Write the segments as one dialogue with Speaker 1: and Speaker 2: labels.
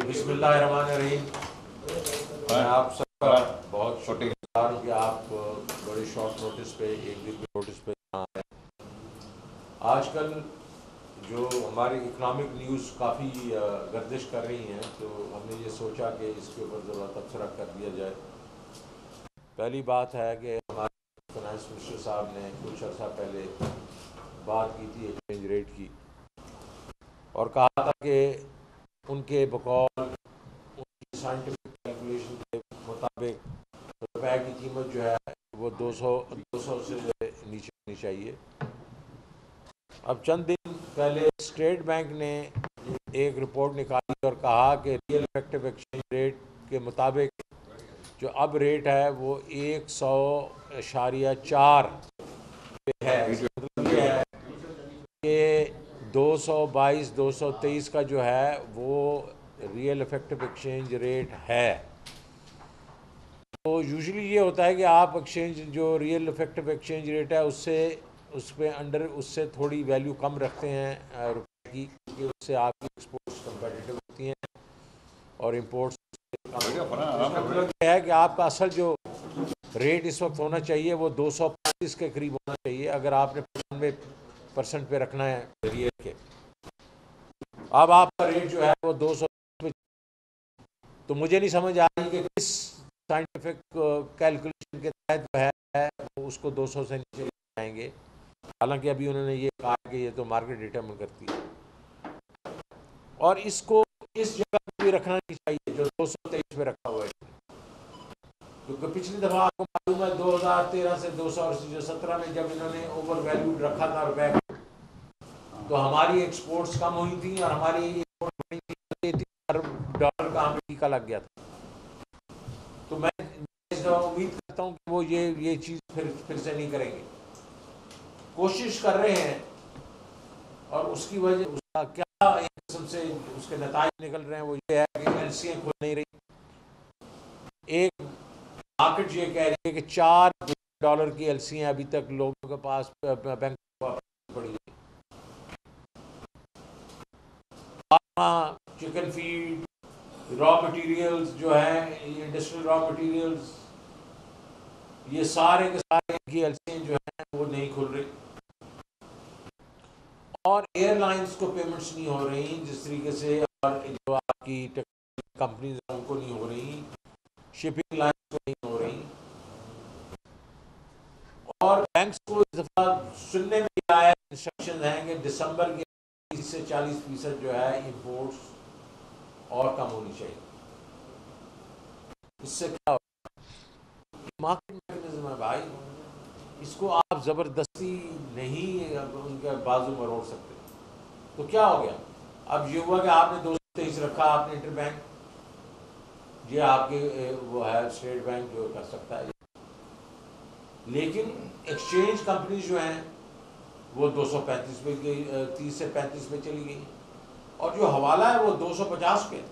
Speaker 1: बिस्मिल्लाहिर्रहमानिर्रहीम। मैं आप सबका बहुत शुक्रगुजार हूँ कि आप बड़े शॉर्ट नोटिस पे, एक दिन के नोटिस पे यहाँ आए। आजकल जो हमारी इकनॉमिक न्यूज़ काफ़ी गर्दिश कर रही हैं, तो हमने ये सोचा कि इसके ऊपर ज़रा तबसरा कर दिया जाए। पहली बात है कि हमारे फाइनेंस मिनिस्टर साहब ने कुछ अर्सा पहले बात की थी एक्सचेंज रेट की और कहा था कि उनके बकौल उनकी साइंटिफिक कैलकुलेशन के मुताबिक रुपए की कीमत जो है वो 200 से नीचे होनी चाहिए। अब चंद दिन पहले स्टेट बैंक ने एक रिपोर्ट निकाली और कहा कि रियल इफेक्टिव एक्सचेंज रेट के मुताबिक जो अब रेट है वो 100.4 पे है। मतलब ये है कि 222-223 का जो है वो रियल इफेक्टिव एक्सचेंज रेट है। तो यूजुअली ये होता है कि आप एक्सचेंज जो रियल इफेक्टिव एक्सचेंज रेट है उस पे अंडर उससे थोड़ी वैल्यू कम रखते हैं रुपए की, क्योंकि उससे आपकी एक्सपोर्ट्स कंपेटिटिव होती हैं और इम्पोर्ट्स मतलब यह है कि आपका असल जो रेट इस वक्त होना चाहिए वो 235 के करीब होना चाहिए अगर आपने 95% पे रखना है रियल के। अब आपका रेट जो है वो 200 पे, तो मुझे नहीं समझ आ रही कि किस साइंटिफिक कैलकुलेशन के तहत जो है वो उसको 200 से नीचे ले जाएंगे। हालांकि अभी उन्होंने ये कहा कि ये तो मार्केट डिटरमिन करती है और इसको इस जगह पे भी रखना नहीं चाहिए जो 223 पे रखा हुआ है, क्योंकि पिछली दफ़ा आपको मालूम है 2013 से 2017 में जब इन्होंने ओवर वैल्यूड रखा था रुपए तो हमारी एक्सपोर्ट्स कम हुई थी और हमारी $3 का हमें टीका लग गया था। तो मैं उम्मीद करता हूँ कि वो ये चीज़ फिर से नहीं करेंगे। कोशिश कर रहे हैं और उसकी वजह उसका क्या एक किस्म से उसके नताज निकल रहे हैं वो ये है कि एलसीएं खुल नहीं रही। एक मार्केट ये कह रही है कि $4 की एलसीएं अभी तक लोगों के पास बैंक पड़ी है। चिकन फीड, रॉ मटेरियल्स जो है, इंडस्ट्रियल रॉ मटेरियल्स, ये सारे के सारे की एलसीएं जो हैं वो नहीं खुल रही और एयरलाइंस को पेमेंट्स नहीं हो रही जिस तरीके से, और जो आपकी कंपनीज हैं उनको नहीं हो रही, शिपिंग लाइन्स को नहीं हो रही। और बैंक्स को इस दफ़ा सुनने में आया इंस्ट्रक्शन हैं कि दिसंबर के 30 से 40% जो है इंपोर्ट्स और कम होनी चाहिए। इससे क्या होगा? मार्केट मैकेनिज्म है भाई, इसको आप ज़बरदस्ती नहीं उनके बाजू मरोड़ सकते। तो क्या हो गया? अब ये हुआ कि आपने 223 रखा आपने इंटरबैंक, ये आपके वो है स्टेट बैंक जो कर सकता है, लेकिन एक्सचेंज कंपनी जो हैं वो 235 पे गई, 30 से 35 पे चली गई और जो हवाला है वो 250 पे।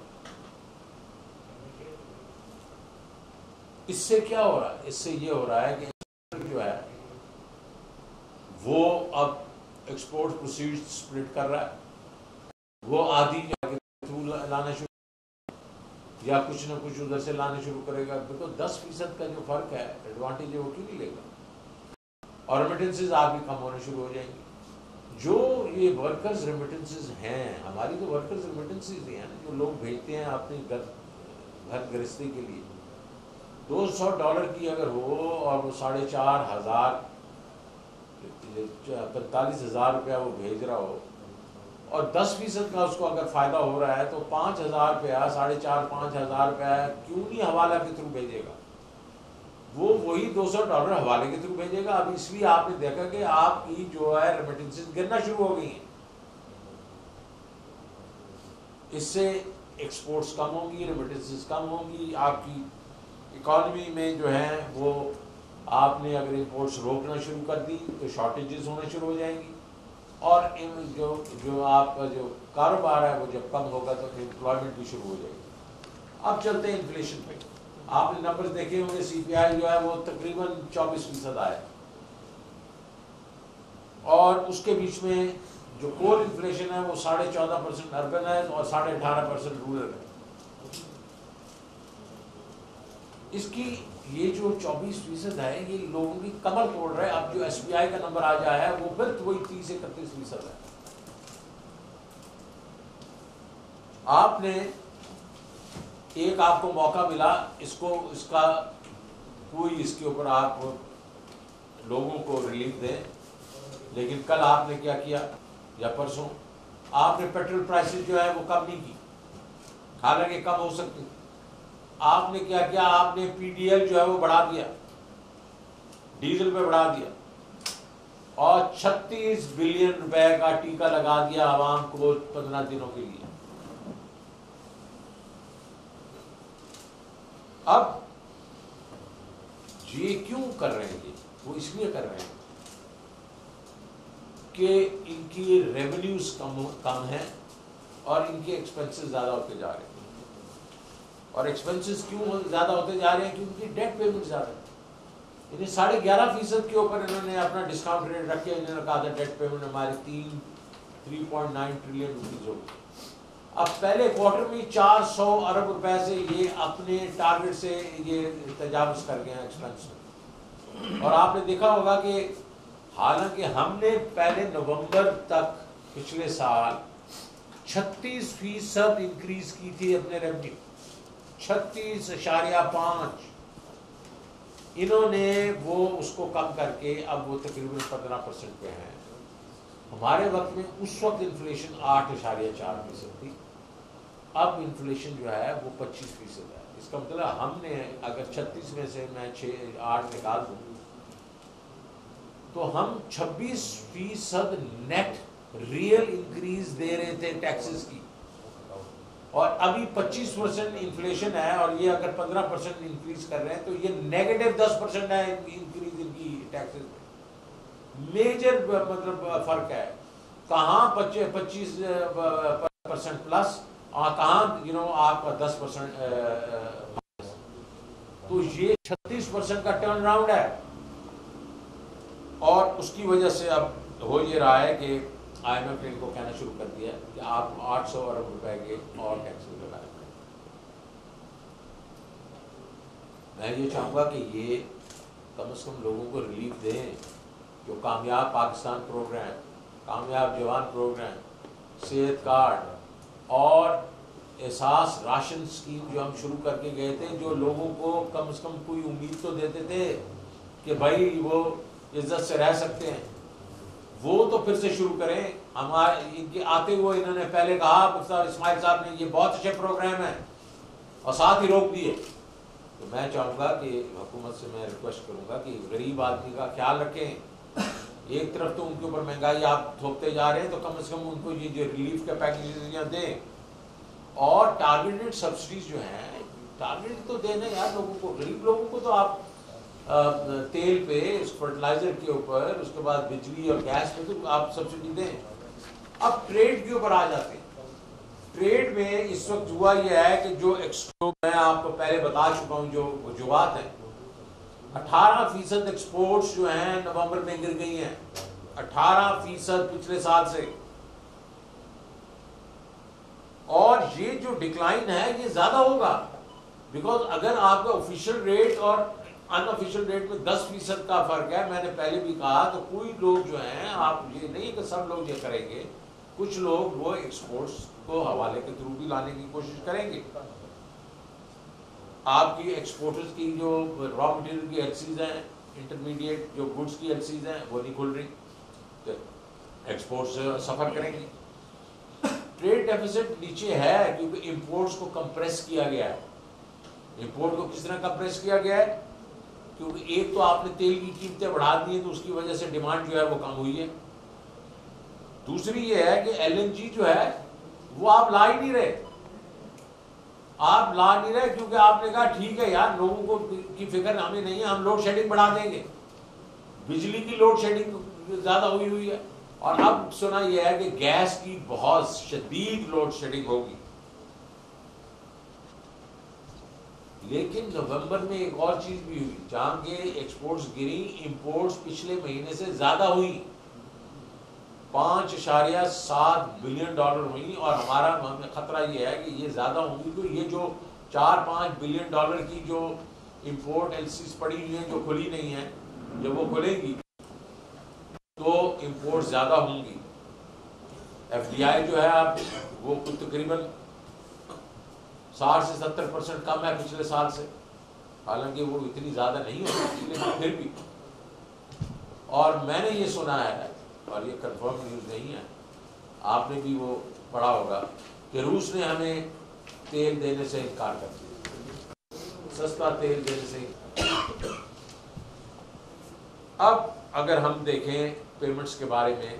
Speaker 1: इससे क्या हो रहा है? इससे ये हो रहा है कि जो है वो अब एक्सपोर्ट प्रोसीड्स स्प्लिट कर रहा है, वो आधी थ्रू लाना शुरू या कुछ ना कुछ उधर से लाने शुरू करेगा। तो 10% का जो फर्क है एडवांटेज है वो क्यों नहीं लेगा? और रेमिटेंसेज आपकी कम होने शुरू हो जाएंगी। जो ये वर्कर्स रेमिटेंसेज हैं, हमारी तो वर्कर्स रेमिटेंसेज ही हैं ना, जो लोग भेजते हैं अपने घर गृहस्थी के लिए। $200 की अगर हो और वो 4,500 45,000 रुपया वो भेज रहा हो और 10% का उसको अगर फ़ायदा हो रहा है तो 5,000 रुपया, 4,500-5,000 रुपया क्यों नहीं हवाला के थ्रू भेजेगा? वो वही $200 हवाले के थ्रू भेजेगा। अब इसलिए आपने देखा कि आपकी जो है रेमिटेंसेस गिरना शुरू हो गई हैं। इससे एक्सपोर्ट्स कम होंगी, रेमिटेंसेस कम होंगी, आपकी इकॉनमी में जो है वो आपने अगर इंपोर्ट्स रोकना शुरू कर दी तो शॉर्टेजेस होना शुरू हो जाएंगी और जो आपका जो कारोबार है वो जब कम होगा तो एम्प्लॉयमेंट भी शुरू हो जाएगी। अब चलते हैं इन्फ्लेशन पे। आपने नंबर्स देखे होंगे, सीपीआई जो है वो तकरीबन 24% आया और उसके बीच में जो कोर इन्फ्लेशन है वो 14.5% अर्बन है और 18.5% रूरल है। इसकी ये जो 24% है ये लोगों की कमर तोड़ रहा है। अब जो SBI का नंबर आ जाया है वो फिर वही 30-31% है। आपने एक आपको मौका मिला, इसका कोई इसके ऊपर आप लोगों को रिलीफ दें, लेकिन कल आपने क्या किया या परसों आपने पेट्रोल प्राइसेस जो है वो कम नहीं की, हालांकि कम हो सकती। आपने क्या किया, आपने PDL जो है वो बढ़ा दिया, डीजल पे बढ़ा दिया और 36 बिलियन रुपए का टीका लगा दिया आवाम को 15 दिनों के लिए। अब ये क्यों कर रहे हैं? ये वो इसलिए कर रहे हैं कि इनकी रेवेन्यूज कम है और इनके एक्सपेंसेस ज्यादा होते जा रहे हैं। और एक्सपेंसेस क्यों ज्यादा होते जा रहे हैं? क्योंकि इनकी डेट पेमेंट ज्यादा है। यानी 11.5% के ऊपर इन्होंने अपना डिस्काउंट रेट रखे। इन्होंने कहा था डेट पेमेंट हमारी 3.9 ट्रिलियन रुपीज होगी। अब पहले क्वार्टर में 400 अरब रुपए से ये अपने टारगेट से ये तजावुज कर गए हैं एक्सपेंस में। और आपने देखा होगा कि हालांकि हमने पहले नवंबर तक पिछले साल 36% इंक्रीज की थी अपने रेवेन्यू, 36.5। इन्होंने वो उसको कम करके अब वो तकरीबन 15% पे है। हमारे वक्त में उस वक्त इन्फ्लेशन 8.4% थी, अब इन्फ्लेशन जो है वो 25% है। इसका मतलब हमने अगर 36 में से मैं 8 निकाल दूं तो हम 26% नेट रियल इंक्रीज दे रहे थे टैक्सेस की, और अभी 25% इन्फ्लेशन है और ये अगर 15% इंक्रीज कर रहे हैं तो ये नेगेटिव 10% है इंक्रीज इनकी टैक्सेस में। मेजर मतलब फर्क है, कहाँ 25% प्लस और कहाँ आप 10%। तो ये 36% का टर्न अराउंड है। और उसकी वजह से अब हो ये रहा है कि IMF ने इनको कहना शुरू कर दिया कि आप 800 अरब रुपए के और टैक्स लगाए। मैं ये चाहूँगा कि ये कम से कम लोगों को रिलीफ दें। जो कामयाब पाकिस्तान प्रोग्राम, कामयाब जवान प्रोग्राम, सेहत कार्ड और एहसास राशन स्कीम जो हम शुरू करके गए थे, जो लोगों को कम से कम कोई उम्मीद तो देते थे कि भाई वो इज्जत से रह सकते हैं, वो तो फिर से शुरू करें। हमारे इनके आते हुए इन्होंने पहले कहा, इस्माइल साहब ने, ये बहुत अच्छे प्रोग्राम है, और साथ ही रोक दिए। तो मैं चाहूँगा कि हुकूमत से मैं रिक्वेस्ट करूँगा कि गरीब आदमी का ख्याल रखें। एक तरफ तो उनके ऊपर महंगाई आप थोपते जा रहे हैं, तो कम से कम उनको ये जो रिलीफ के पैकेजेस दें, और टारगेटेड सब्सिडीज जो हैं, टारगेट तो देना यार लोगों को। गरीब लोगों को तो आप तेल पे, फर्टिलाइजर के ऊपर, उसके बाद बिजली और गैस पे तो आप सब्सिडी दें। अब ट्रेड के ऊपर आ जाते हैं। ट्रेड में इस वक्त हुआ यह है कि जो मैं आपको पहले बता चुका हूं, जो वजूहात हैं, 18% एक्सपोर्ट्स जो हैं नवंबर में गिर गई हैं, 18% पिछले साल से। और ये जो डिक्लाइन है ये ज्यादा होगा, बिकॉज अगर आपका ऑफिशियल रेट और अनऑफिशियल रेट में 10% का फर्क है। मैंने पहले भी कहा, तो कोई लोग जो हैं, आप ये नहीं कि सब लोग ये करेंगे, कुछ लोग वो एक्सपोर्ट्स को हवाले के थ्रू भी लाने की कोशिश करेंगे। आपकी एक्सपोर्टर्स की जो रॉ मटेरियल की एलसीज हैं, इंटरमीडिएट जो गुड्स की एलसीज हैं, वो नहीं खुल रही, तो एक्सपोर्ट्स सफर करेंगे। ट्रेड डेफिसिट नीचे है क्योंकि इंपोर्ट्स को कंप्रेस किया गया है। इंपोर्ट को किस तरह कंप्रेस किया गया है? क्योंकि एक तो आपने तेल की कीमतें बढ़ा दी, तो उसकी वजह से डिमांड जो है वो कम हुई है। दूसरी ये है कि LNG जो है वो आप ला ही नहीं रहे। आप ला नहीं रहे क्योंकि आपने कहा ठीक है यार, लोगों को की फिक्र हमें नहीं है, हम लोड शेडिंग बढ़ा देंगे। बिजली की लोड शेडिंग ज्यादा हुई है, और अब सुना यह है कि गैस की बहुत शदीद लोड शेडिंग होगी। लेकिन नवंबर में एक और चीज भी हुई, जहां के एक्सपोर्ट्स गिरी, इंपोर्ट्स पिछले महीने से ज्यादा हुई। 5.7 बिलियन डॉलर हुई और हमारा हमें खतरा ये है कि ये ज़्यादा होंगी। तो ये जो 4-5 बिलियन डॉलर की जो इंपोर्ट एलसीज पड़ी हुई हैं जो खुली नहीं है, जब वो खुलेंगी तो इंपोर्ट ज़्यादा होंगी। एफडीआई जो है अब वो तकरीबन 60 से 70% कम है पिछले साल से, हालांकि वो इतनी ज़्यादा नहीं होती लेकिन फिर भी। और मैंने ये सुना है, और ये कंफर्म न्यूज़ नहीं है, आपने भी वो पढ़ा होगा कि रूस ने हमें तेल देने से इनकार कर दिया, सस्ता तेल देने से। अब अगर हम देखें पेमेंट्स के बारे में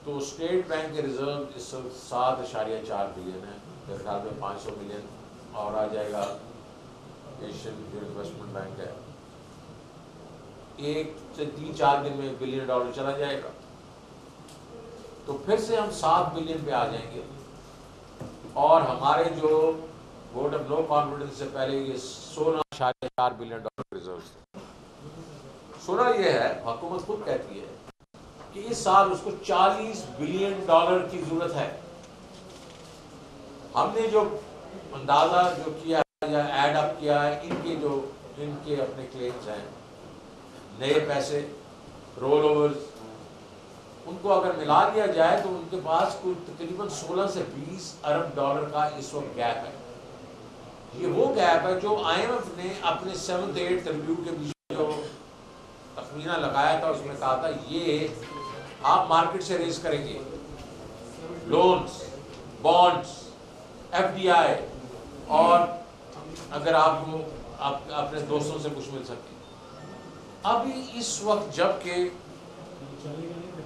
Speaker 1: तो स्टेट बैंक के रिजर्व इस वक्त 7.4 बिलियन है, मेरे ख्याल में 500 मिलियन और आ जाएगा। एशियन जो इन्वेस्टमेंट बैंक है 1 से 3-4 दिन में $1 बिलियन चला जाएगा, तो फिर से हम 7 बिलियन पे आ जाएंगे। और हमारे जो वोट ऑफ नो कॉन्फिडेंस से पहले ये 16.4 बिलियन डॉलर रिजर्व थे। सुना ये है, हुकूमत खुद कहती है कि इस साल उसको 40 बिलियन डॉलर की जरूरत है। हमने जो अंदाजा जो किया या एड अप किया है, इनके अपने क्लेम्स हैं, नए पैसे, रोल ओवर्स, उनको अगर मिला लिया जाए तो उनके पास कुल तकरीबन 16 से 20 अरब डॉलर का इस वक्त गैप है। ये वो गैप है जो IMF ने अपने 7th-8th रिव्यू के बीच जो तखमीना लगाया था, उसमें कहा था ये आप मार्केट से रेज करेंगे, लोन्स, बॉन्ड्स, FDI, और अगर आपको अपने दोस्तों से कुछ मिल सके। अभी इस वक्त जबकि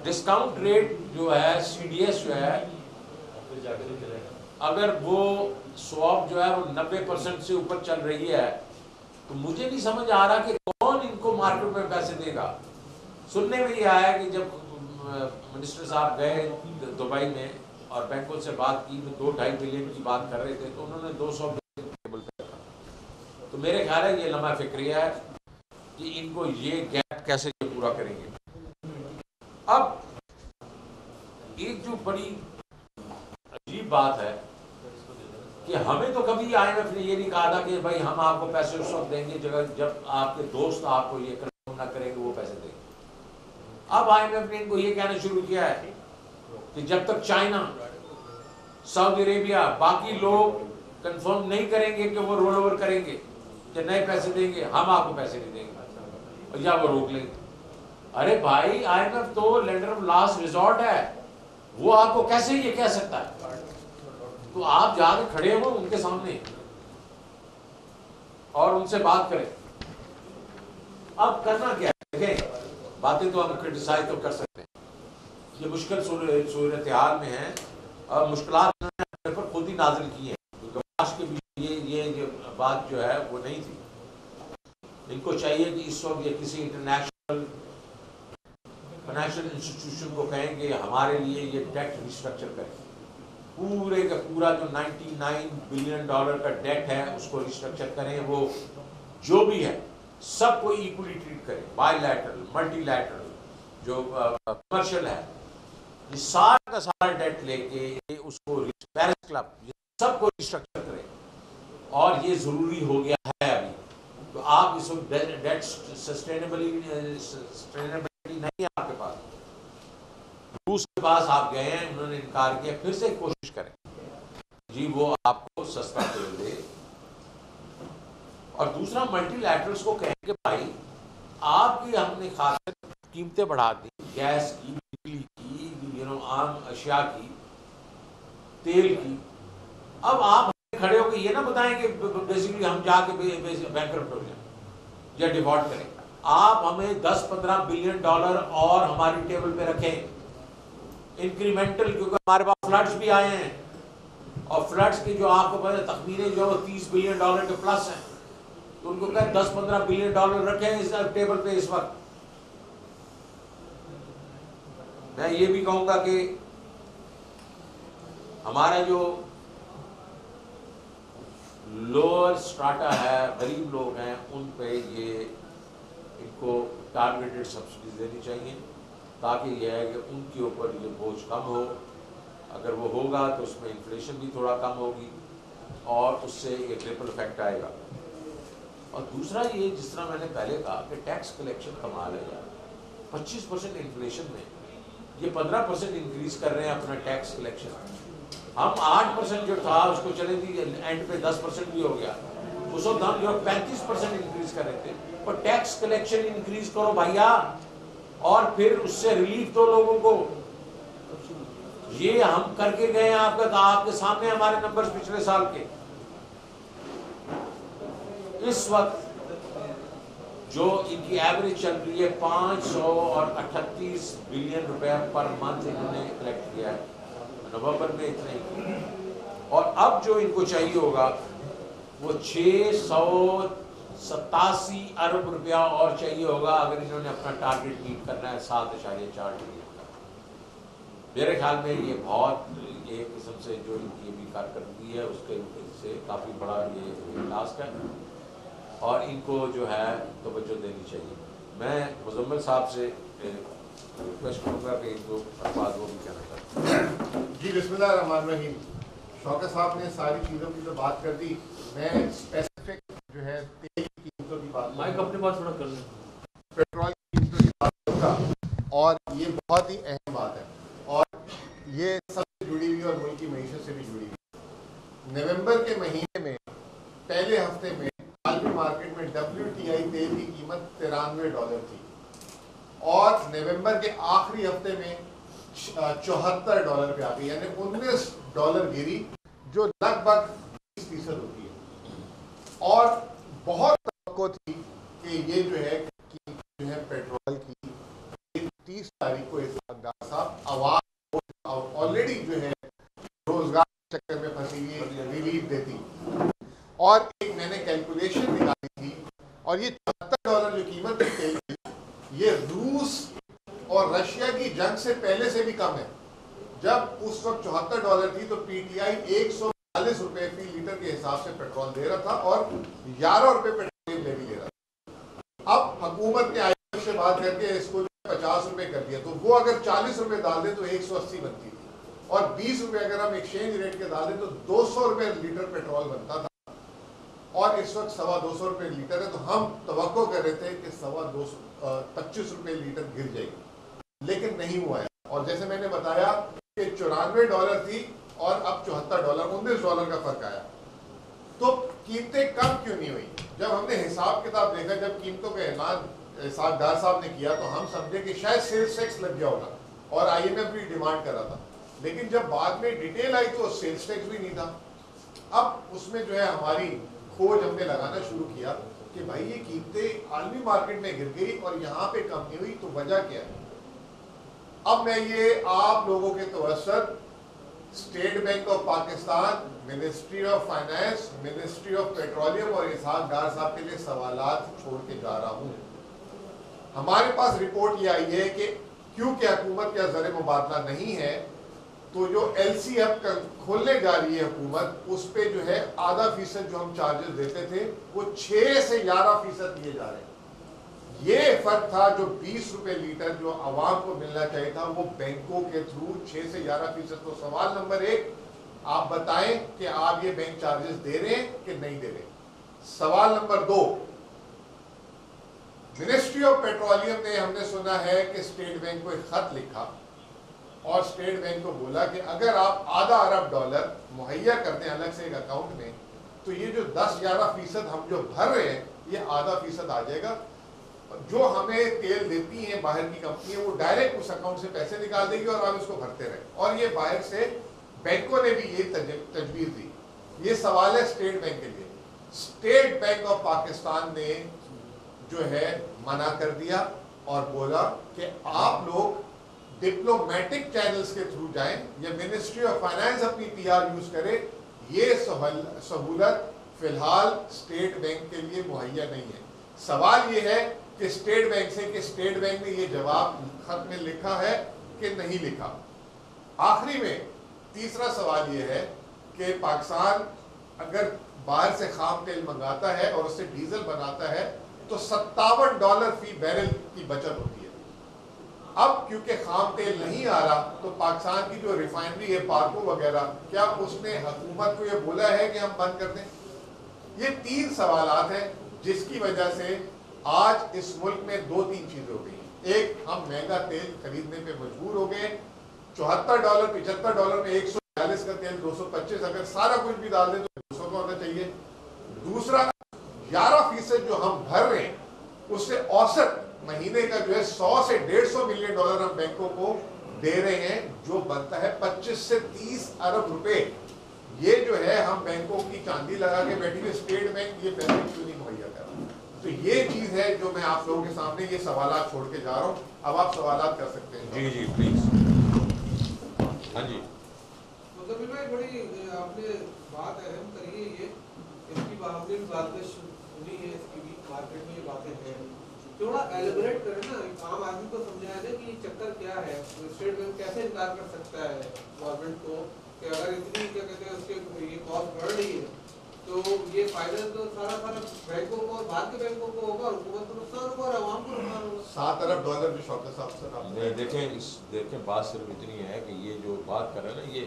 Speaker 1: डिस्काउंट रेट जो है CDS जो है, अगर वो स्वैप जो है वो 90% से ऊपर चल रही है, तो मुझे नहीं समझ आ रहा कि कौन इनको मार्केट में पैसे देगा। सुनने में ये आया कि जब मिनिस्टर साहब गए दुबई में और बैंकों से बात की तो 2-2.5 बिलियन की बात कर रहे थे, तो उन्होंने 200 बिलियन टेबल पे रखा। तो मेरे ख्याल है ये लम्हा फिक्रिया है कि इनको ये गैप कैसे ये पूरा करेंगे। अब एक जो बड़ी अजीब बात है कि हमें तो कभी IMF ने ये नहीं कहा था कि भाई हम आपको पैसे उस वक्त देंगे जब आपके दोस्त आपको ये कंफर्म ना करेंगे वो पैसे देंगे। अब IMF ने इनको ये कहना शुरू किया है कि जब तक चाइना, सऊदी अरेबिया, बाकी लोग कंफर्म नहीं करेंगे कि वो रोल ओवर करेंगे, कि नए पैसे देंगे, हम आपको पैसे नहीं देंगे या वो रोक लेंगे। अरे भाई, IMF तो लेंडर ऑफ लास्ट रिजॉर्ट है, वो आपको कैसे ये कह सकता है? तो आप जाके खड़े हो उनके सामने और उनसे बात करें। अब करना क्या है? देखें, बातें तो हम क्रिटिसाइज तो कर सकते हैं, ये मुश्किल सूरत हाल में है और मुश्किलात अपने पर खुद ही नाजिल की है, क्योंकि के बीच ये जो बात जो है वो नहीं थी। इनको चाहिए कि इस वक्त ये किसी इंटरनेशनल फाइनेंशियल इंस्टीट्यूशन को कहेंगे हमारे लिए ये डेट रिस्ट्रक्चर करें, पूरे का पूरा जो 99 बिलियन डॉलर का डेट है उसको रिस्ट्रक्चर करें, वो जो भी है सबको इक्वली ट्रीट करें, बायलैटरल, मल्टीलैटरल, जो कमर्शियल है, ये सारा का सारा डेट लेके उसको पेरिस क्लब सबको रिस्ट्रक्चर करें। और ये जरूरी हो गया है अभी, तो आप इसको डेट सस्टेनेबिलिटी नहीं है आपके पास। रूस के पास आप गए हैं, उन्होंने इनकार किया, फिर से कोशिश करें जी वो आपको सस्ता तेल दे। और दूसरा, मल्टीलैटरल्स को कहें कि भाई आपकी हमने खास कीमतें बढ़ा दी, गैस की, बिजली की, आम अशिया की, तेल की, अब आप खड़े होकर ये ना बताएं कि बेसिकली हम जाके बैंकरप्ट हो जाए या डिफॉल्ट करें। आप हमें 10-15 बिलियन डॉलर और हमारी टेबल पे रखें इंक्रीमेंटल, क्योंकि हमारे पास फ्लड्स भी आए हैं और फ्लड्स के जो आपको पता तखमीने जो 30 बिलियन डॉलर के प्लस हैं, तो उनको कहें 10-15 बिलियन डॉलर रखें इस टेबल पे इस वक्त। मैं ये भी कहूंगा कि हमारा जो लोअर स्ट्राटा है, गरीब लोग हैं, उन पे ये इनको टारगेटेड सब्सिडीज देनी चाहिए। ताकि यह है कि उनके ऊपर ये बोझ कम हो। अगर वो होगा तो उसमें इन्फ्लेशन भी थोड़ा कम होगी और उससे एक रिपल इफेक्ट आएगा। और दूसरा ये, जिस तरह मैंने पहले कहा कि टैक्स कलेक्शन कमाल है यार, 25% इन्फ्लेशन में ये 15% इंक्रीज कर रहे हैं अपना टैक्स कलेक्शन। हम 8% जो था उसको चले दी, एंड पे 10% भी हो गया। उस वक्त हम जो 35% इंक्रीज कर रहे थे, पर टैक्स कलेक्शन इंक्रीज करो भैया, और फिर उससे रिलीफ दो लोगों को। ये हम करके गए हैं, आपके सामने हमारे नंबर्स पिछले साल के। इस वक्त जो इनकी एवरेज चल रही है 538 बिलियन रुपए पर मंथ इन्होंने कलेक्ट किया है, नवंबर में इतना ही। और अब जो इनको चाहिए होगा वो 687 अरब रुपया और चाहिए होगा, अगर इन्होंने अपना टारगेट मीट करना है 7.4 ट्रिलियन का। मेरे ख्याल में ये बहुत एक किस्म से जो इनकी अभी कारकर्दगी है उसके से काफ़ी बड़ा ये टास्क है, और इनको जो है तवज्जो देनी चाहिए। मैं मुजम्मिल साहब से रिक्वेस्ट करूँगा कि एक दो अल्फाज वो भी कहना चाहते हैं।
Speaker 2: जी बिस्मिल्लाहिर्रहमानिर्रहीम। शौकत साहब ने सारी चीज़ों की तो बात कर दी, मैं स्पेसिफिक जो है तेल की कीमतों की बात,
Speaker 3: माइक अपने पास थोड़ा कर लें,
Speaker 2: पेट्रोल की कीमतों की बात करूँगा। और ये बहुत ही अहम बात है और ये सबसे जुड़ी हुई और मुल्क की मईशत से भी जुड़ी हुई। नवंबर के महीने में पहले हफ्ते में आलमी मार्केट में WTI तेल की कीमत $93 थी और नवंबर के आखिरी हफ्ते में $74 पे आ गई, यानी $19 गिरी, जो लगभग 20% होती है। और बहुत तवक्को थी कि ये जो है पेट्रोल की 30 तारीख को इस्तेमाल साहब आवाज ऑलरेडी जो है रोजगार के चक्कर में फंसी हुई रिलीफ देती। और एक मैंने कैलकुलेशन निकाली थी, और ये $74 जो कीमत थी तेल की, ये रूस और रशिया की जंग से पहले से भी कम है। जब उस वक्त $74 थी तो PTI 140 रुपए फी लीटर के हिसाब से पेट्रोल दे रहा था और 11 रुपए पेट्रोलियम लेवी ले रहा था। अब हुकूमत ने IMF से बात करके इसको 50 रुपए कर दिया, तो वो अगर 40 रुपए डाल दे तो 180 बनती थी, और 20 रुपए अगर हम एक्सचेंज रेट के डाल दें तो 200 रुपए लीटर पेट्रोल बनता था, और इस वक्त 225 रुपए लीटर है। तो हम तवक्को कर रहे थे कि 25 रुपए लीटर गिर जाएगी, लेकिन नहीं हुआ है। और जैसे मैंने बताया कि $94 थी और अब $74, $19 का फर्क आया। तो कीमतें कम क्यों नहीं हुई? जब हमने हिसाब किताब देखा, जब कीमतों का ऐलान हिसाबदार साहब ने किया, तो हम समझे कि शायद सेल्स टैक्स लग गया होगा, और IMF भी डिमांड कर रहा था। लेकिन जब बाद में डिटेल आई तो सेल्स टैक्स भी नहीं था। अब उसमें जो है हमारी खोज हमने लगाना शुरू किया कि भाई ये कीमतें आलमी मार्केट में गिर गई और यहाँ पे कम नहीं हुई, तो वजह क्या है? अब मैं ये आप लोगों के तवज्जुह State Bank of Pakistan, Ministry of Finance, Ministry of Petroleum और इसहाक डार साहब के लिए सवालात छोड़ के जा रहा हूँ। हमारे पास रिपोर्ट ये आई है कि क्योंकि हुकूमत का ज़र मुबादला नहीं है, तो जो LC अब खोलने जा रही है हुकूमत, उस पे जो है ½ जो हम चार्जेस देते थे वो 6 से 11% दिए जा रहे हैं। ये फर्क था जो 20 रुपए लीटर जो आवाम को मिलना चाहिए था, वो बैंकों के थ्रू 6 से 11%। तो सवाल नंबर 1, आप बताएं कि आप ये बैंक चार्जेस दे रहे हैं कि नहीं दे रहे। सवाल नंबर 2, मिनिस्ट्री ऑफ पेट्रोलियम ने, हमने सुना है कि स्टेट बैंक को एक खत लिखा और स्टेट बैंक को बोला कि अगर आप $0.5 अरब मुहैया कर दें अलग से एक अकाउंट में, तो ये जो 10-11% हम जो भर रहे हैं ये ½ आ जाएगा। जो हमें तेल देती हैं बाहर की कंपनी, वो डायरेक्ट उस अकाउंट से पैसे निकाल देगी और हम इसको भरते रहे। और ये बाहर से बैंकों ने भी ये तजवीज़ दी। ये सवाल है स्टेट बैंक के लिए। स्टेट बैंक ऑफ पाकिस्तान ने जो है मना कर दिया और बोला कि आप लोग डिप्लोमेटिक चैनल्स के थ्रू जाएं, या मिनिस्ट्री ऑफ फाइनेंस अपनी PR यूज करे। ये सहूलत फिलहाल स्टेट बैंक के लिए मुहैया नहीं है। सवाल ये है कि स्टेट बैंक से, कि स्टेट बैंक ने ये जवाब खत में लिखा है कि नहीं लिखा। आखिरी में तीसरा सवाल ये है कि पाकिस्तान अगर बाहर से खाम तेल मंगाता है और उससे डीजल बनाता है तो $57 फी बैरल की बचत होती है। अब क्योंकि खाम तेल नहीं आ रहा तो पाकिस्तान की जो रिफाइनरी है पार्को वगैरह, क्या उसने हुकूमत को ये बोला है कि हम बंद कर दें? ये 3 सवालात हैं जिसकी वजह से आज इस मुल्क में 2-3 चीजें हो गई। एक, हम महंगा तेल खरीदने पे मजबूर हो गए। $74 $75 में 140 का तेल 225, अगर सारा कुछ भी डाल दें तो 200 का होना चाहिए। दूसरा, 11% जो हम भर रहे हैं उससे औसत महीने का जो है 100 से $150 मिलियन हम बैंकों को दे रहे हैं, जो बनता है 25 से 30 अरब रुपए। ये जो है हम बैंकों की चांदी लगा के बैठी हुई, स्टेट बैंक ये पैसे क्यों नहीं मुहैया कर रहा? तो ये चीज है जो मैं आप लोगों के सामने ये सवालात छोड़ के जा रहा हूँ। अब आप सवालात कर सकते हैं।
Speaker 1: जी जी प्लीज। हाँ जी,
Speaker 3: मतलब भाई बड़ी आपने बात अहम करी है, ये इसकी आपने भी बातें सुनी है, इसकी भी मार्केट में ये बातें हैं, थोड़ा एलिबरेट करें ना, आम आदमी को समझाया जाए कि चक्कर क्या है, स्टेट बैंक कैसे इनकार कर सकता है गवर्नमेंट को कि अगर इतनी क्या कहते हैं उसके ये कॉस्ट बढ़ रही है तो ये फायदा तो सारा बैंकों को और बाहर के बैंकों को होगा, और हुकूमत को नुकसान होगा और आवाम को नुकसान होगा।
Speaker 2: $7 अरब जो शौकत साहब सर
Speaker 1: देखें बात सिर्फ इतनी है कि ये जो बात कर रहे हैं ना, ये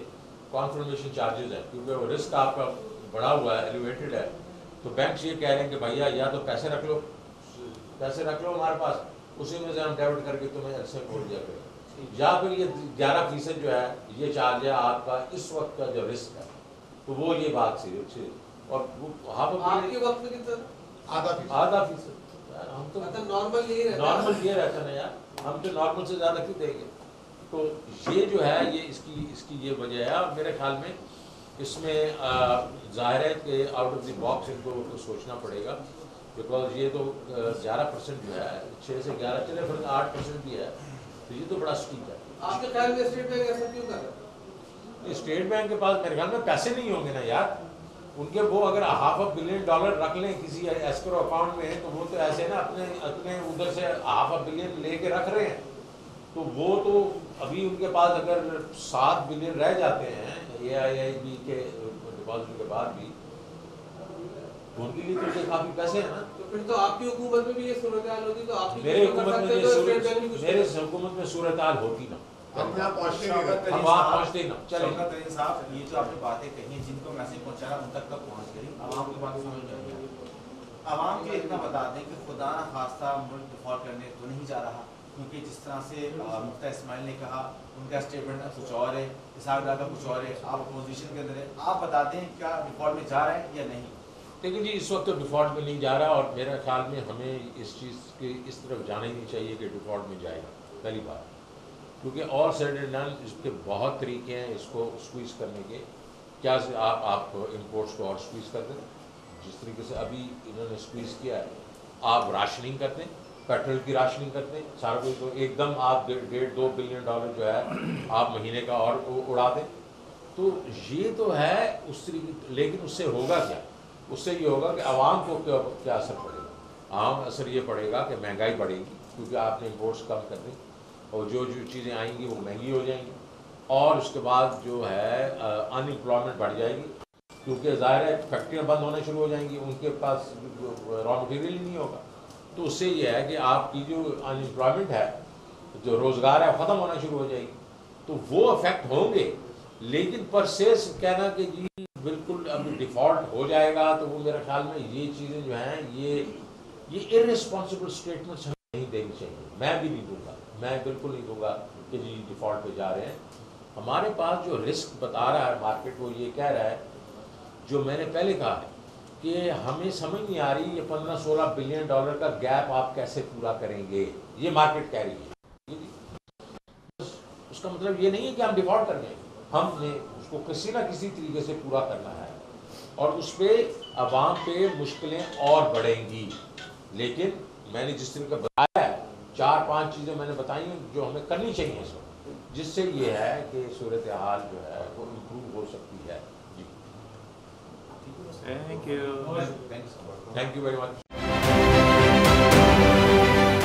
Speaker 1: कॉन्फर्मेशन चार्जेस है, क्योंकि वो रिस्क आपका बढ़ा हुआ है, एलिवेटेड है। तो बैंक ये कह रहे हैं कि भैया या तो पैसे रख लो हमारे पास, उसी में से हम डेबिट करके तुम्हें ऐसे बोल दिया करें, या फिर ये 11% जो है ये चार्ज है आपका इस वक्त का जो रिस्क है। तो वो ये बात सी और वो
Speaker 3: आपके वक्त में कितना?
Speaker 2: आधा
Speaker 3: फीसद। हम तो मतलब नॉर्मल ये
Speaker 1: रहता ना यार, हम तो नॉर्मल से ज़्यादा क्यों देंगे? तो ये जो है ये इसकी ये वजह है। और मेरे ख्याल में इसमें जाहिर है कि आउट ऑफ द बॉक्स इनको तो सोचना पड़ेगा, बिकॉज ये तो 11% जो है, 6 से 11 चले फिर 8% भी है, तो ये तो बड़ा स्टीप है।
Speaker 3: आपके ख्याल में स्टेट बैंक ऐसा क्यों कर रहा है?
Speaker 1: स्टेट बैंक के पास मेरे ख्याल में पैसे नहीं होंगे ना यार उनके। वो अगर $500 बिलियन रख लें किसी एस्क्रो अकाउंट में, तो वो तो ऐसे ना अपने उधर से $500 बिलियन लेके रख रहे हैं। तो वो तो अभी उनके पास अगर $7 बिलियन रह जाते हैं AIIB के डिपॉजिट के बाद भी, उनके लिए तो काफी पैसे हैं ना।
Speaker 3: तो फिर तो आपकी हुकूमत में भी ये सूरत हाल होती, तो आप
Speaker 1: मेरे हुकूमत में सूरत हाल होती ना,
Speaker 2: हम यहाँ पहुँचते
Speaker 1: हम वहाँ पहुँचते ही ना। चलिए
Speaker 4: साहब, ये जो आपने बातें कही, जिनको मैसेज पहुँचाना उन तक पहुँच गई, आवाम की बात समझ जाएगी। आवाम के इतना बता दें कि खुदा न खास्ता मुल्क डिफॉल्ट करने तो नहीं जा रहा, क्योंकि जिस तरह से मुफ्ती इस्माइल ने कहा, उनका स्टेटमेंट कुछ और है, इसहाक डार का कुछ और है, आप अपोजिशन के अंदर है, आप बता दें क्या डिफॉल्ट में जा रहे हैं या नहीं?
Speaker 1: लेकिन जी इस वक्त तो डिफ़ॉल्ट में नहीं जा रहा, और मेरे ख्याल में हमें इस चीज़ के इस तरफ जाना ही नहीं चाहिए कि डिफ़ॉल्ट में जाएगा, पहली बात। क्योंकि और सेड एंड डन इसके बहुत तरीके हैं इसको स्क्वीज़ करने के। क्या आप इंपोर्ट्स को और स्क्वीज़ कर दें, जिस तरीके से अभी इन्होंने स्क्वीज़ किया है। आप राशनिंग करते हैं, पेट्रोल की राशनिंग करते हैं, सारा कुछ तो एकदम आप $1.5-2 बिलियन जो है आप महीने का और उड़ा दें। तो ये तो है उस तरीके, लेकिन उससे होगा क्या? उससे ये होगा कि आवाम को क्या असर पड़ेगा? आम असर ये पड़ेगा कि महंगाई बढ़ेगी, क्योंकि आपने इम्पोर्ट्स कम कर दी और जो चीज़ें आएंगी वो महंगी हो जाएंगी। और उसके बाद जो है अनएम्प्लॉयमेंट बढ़ जाएगी, क्योंकि ज़ाहिर है फैक्ट्रियाँ बंद होना शुरू हो जाएंगी, उनके पास रॉ मटेरियल ही नहीं होगा। तो उससे ये है कि आपकी जो अनएम्प्लॉयमेंट है, जो रोज़गार है, ख़त्म होना शुरू हो जाएगी। तो वो अफेक्ट होंगे, लेकिन पर से कहना कि जी बिल्कुल अभी डिफ़ॉल्ट हो जाएगा, तो वो मेरे ख्याल में ये चीज़ें जो हैं ये इररिस्पॉन्सिबल स्टेटमेंट्स हमें नहीं देनी चाहिए। मैं भी नहीं दूंगा, मैं बिल्कुल नहीं दूंगा कि जी डिफ़ॉल्ट पे जा रहे हैं। हमारे पास जो रिस्क बता रहा है मार्केट, वो ये कह रहा है, जो मैंने पहले कहा है कि हमें समझ नहीं आ रही ये $15-16 बिलियन का गैप आप कैसे पूरा करेंगे, ये मार्केट कह रही है। उसका मतलब ये नहीं है कि हम डिफ़ॉल्ट कर जाएंगे, हमने उसको किसी ना किसी तरीके से पूरा करना है, और उस पर आवाम पे मुश्किलें और बढ़ेंगी। लेकिन मैंने जिस तरीके बताया है, 4-5 चीज़ें मैंने बताई हैं जो हमें करनी चाहिए इस वक्त, जिससे ये है कि सूरत हाल जो है वो इम्प्रूव हो सकती है। जी, थैंक यू वेरी मच।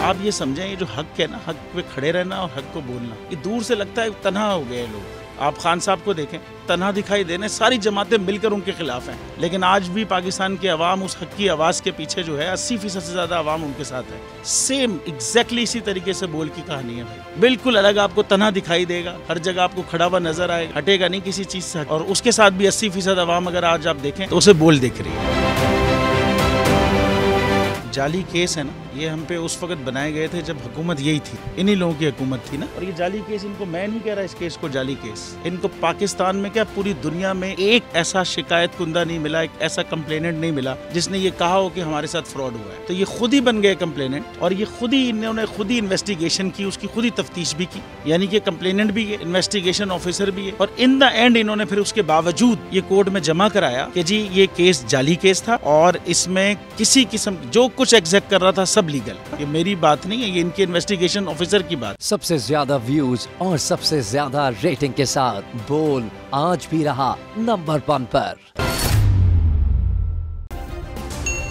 Speaker 5: आप ये समझें, ये जो हक है ना, हक पे खड़े रहना और हक को बोलना, ये दूर से लगता है तन्हा हो गए लोग। आप खान साहब को देखें, तन्हा दिखाई देने, सारी जमातें मिलकर उनके खिलाफ हैं, लेकिन आज भी पाकिस्तान की आवाम उस हक की आवाज़ के पीछे जो है 80% से ज़्यादा आवाम उनके साथ है। सेम एग्जैक्टली इसी तरीके से बोल की कहानी है भाई, बिल्कुल अलग आपको तन्हा दिखाई देगा, हर जगह आपको खड़ा हुआ नजर आएगा, हटेगा नहीं किसी चीज़ से, और उसके साथ भी 80% आवाम अगर आज आप देखें तो उसे बोल दिख रही है। जाली केस है ना, ये हम पे उस वक्त बनाए गए थे जब हुकूमत यही थी, इन्हीं लोगों की हुकूमत थी ना। और ये जाली केस, इनको मैं नहीं कह रहा इस केस को जाली केस, इनको पाकिस्तान में क्या पूरी दुनिया में एक ऐसा शिकायत कुंदा नहीं मिला, एक ऐसा कंप्लेनेंट नहीं मिला जिसने ये कहा हो कि हमारे साथ फ्रॉड हुआ है। तो ये खुद ही बन गए कंप्लेनेंट, और ये खुद ही इन्होंने खुद ही इन्वेस्टिगेशन की, उसकी खुद ही तफ्तीश भी की, यानी कि कंप्लेनेंट भी है, इन्वेस्टिगेशन ऑफिसर भी है, और इन द एंड इन्होंने फिर उसके बावजूद ये कोर्ट में जमा कराया कि जी ये केस जाली केस था और इसमें किसी किस्म जो कुछ एग्जैक्ट कर रहा था सब लीगल। ये मेरी बात नहीं है, ये इनके इन्वेस्टिगेशन ऑफिसर की बात।
Speaker 6: सबसे ज्यादा व्यूज और सबसे ज्यादा रेटिंग के साथ बोल आज भी रहा नंबर 1 पर।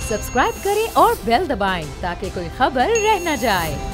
Speaker 7: सब्सक्राइब करें और बेल दबाएं ताकि कोई खबर रह न जाए।